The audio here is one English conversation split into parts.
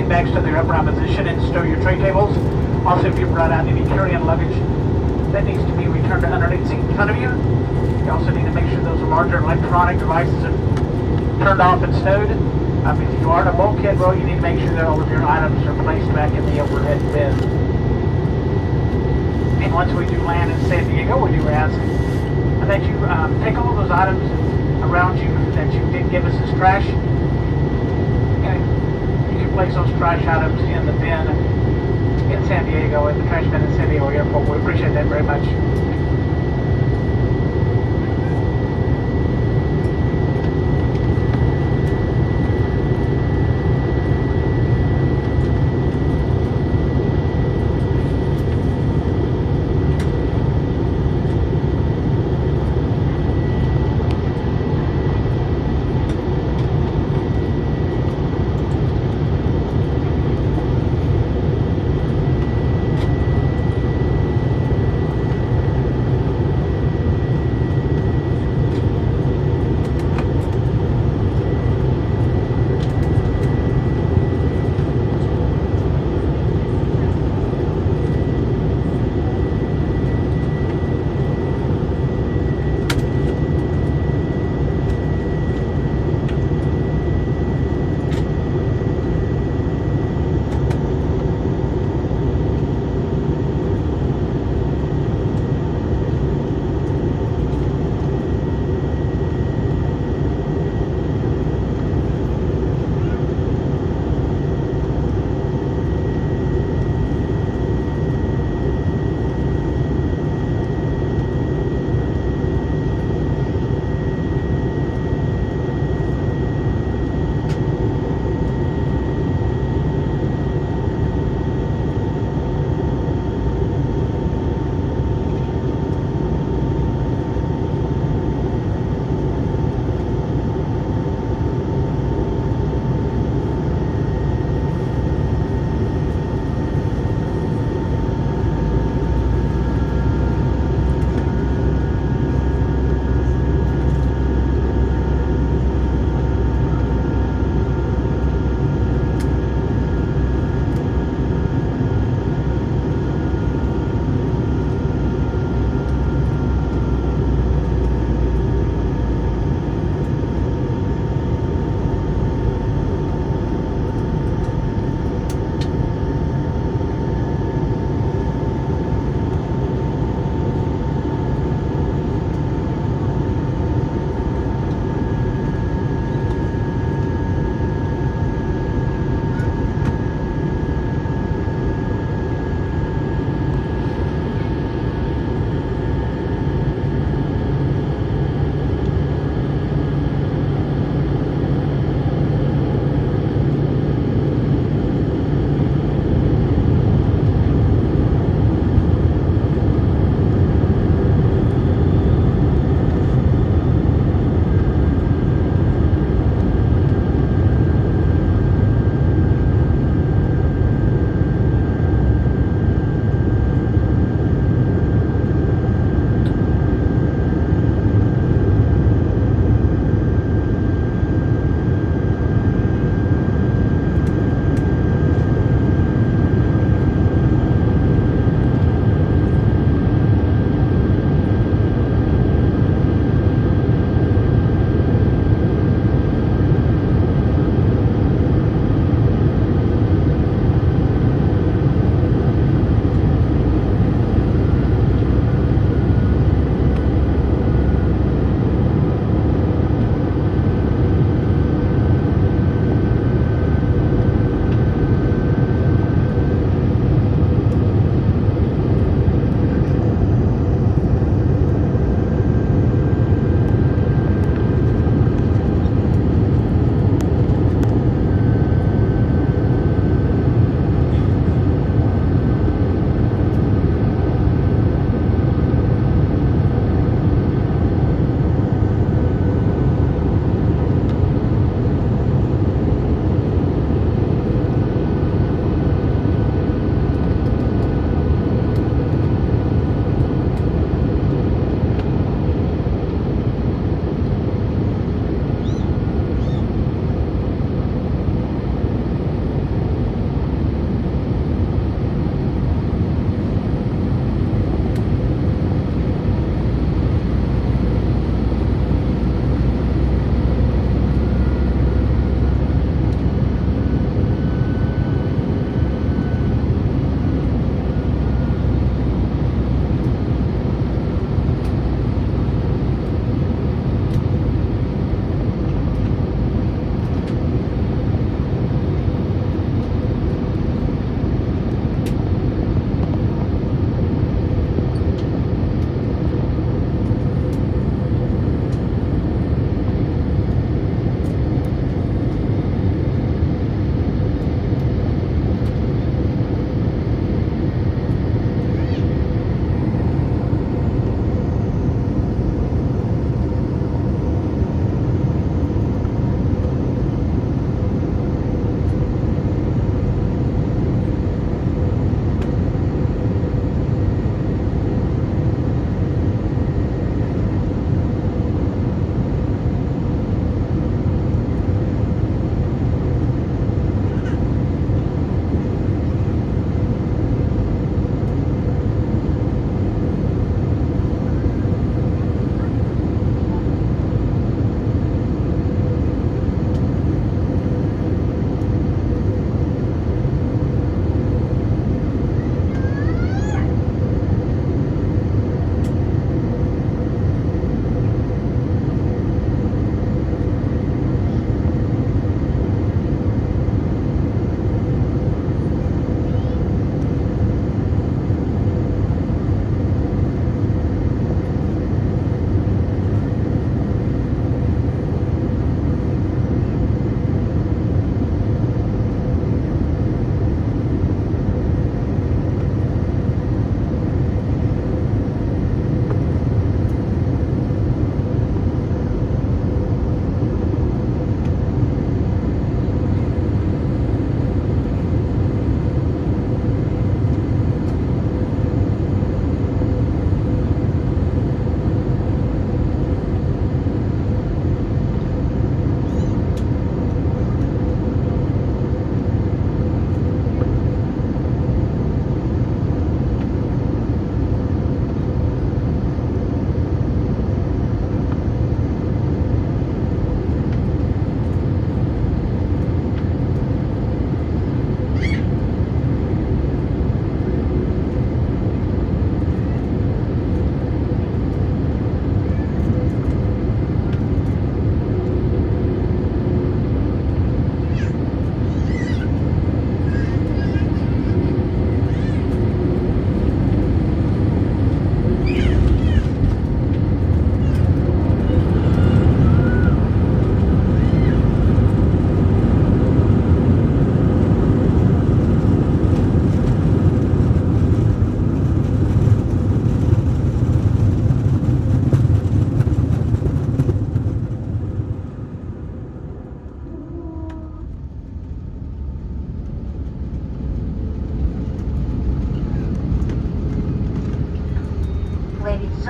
tray bags to their upright position and stow your tray tables. Also, if you brought out any carry-on luggage that needs to be returned to underneath the seat in front of you. You also need to make sure those larger electronic devices are turned off and stowed. If you are in a bulkhead row, you need to make sure that all of your items are placed back in the overhead bin. And once we do land in San Diego, we do ask that you take all those items around you that you did give us as trash. You can place those trash items in the bin in San Diego, in the trash bin in San Diego Airport. We appreciate that very much.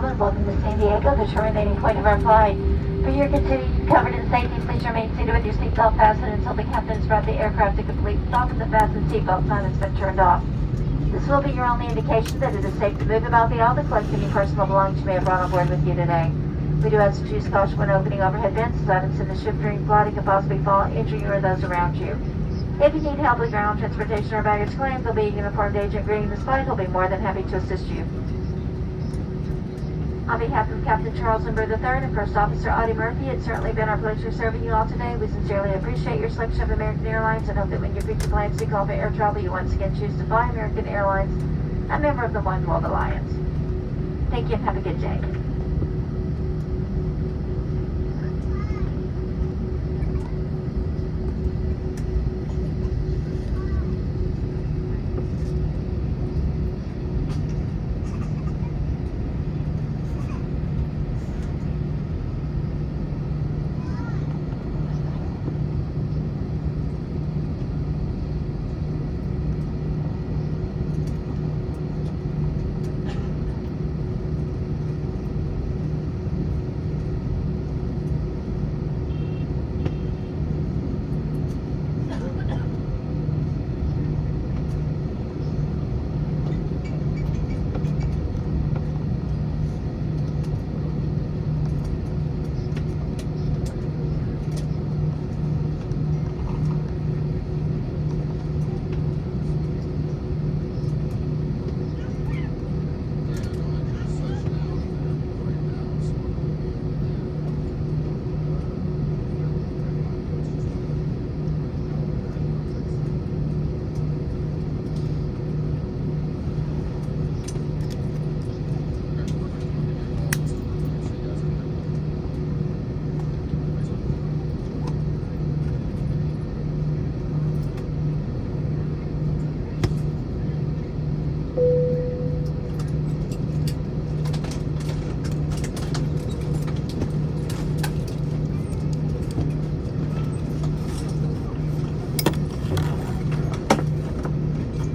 Alvin. Welcome to San Diego, the terminating point of our flight. For your continued comfort and safety, please remain seated with your seatbelt fastened until the captain has brought the aircraft to complete stop and the fasten seatbelt sign has been turned off. This will be your only indication that it is safe to move about the aisle to collect any personal belongings you may have brought on board with you today. We do ask that you use caution when opening overhead bins, as items in the ship during flight could possibly fall, injure you or those around you. If you need help with ground transportation or baggage claims, there'll be a uniformed agent greeting this flight who'll be more than happy to assist you. On behalf of Captain Charles Lindbergh III and First Officer Audie Murphy, it's certainly been our pleasure serving you all today. We sincerely appreciate your selection of American Airlines and hope that when your future plans to call for air travel, you once again choose to fly American Airlines, a member of the One World Alliance. Thank you and have a good day.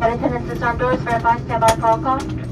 Attendants, disarm doors, verify, stand by for all call.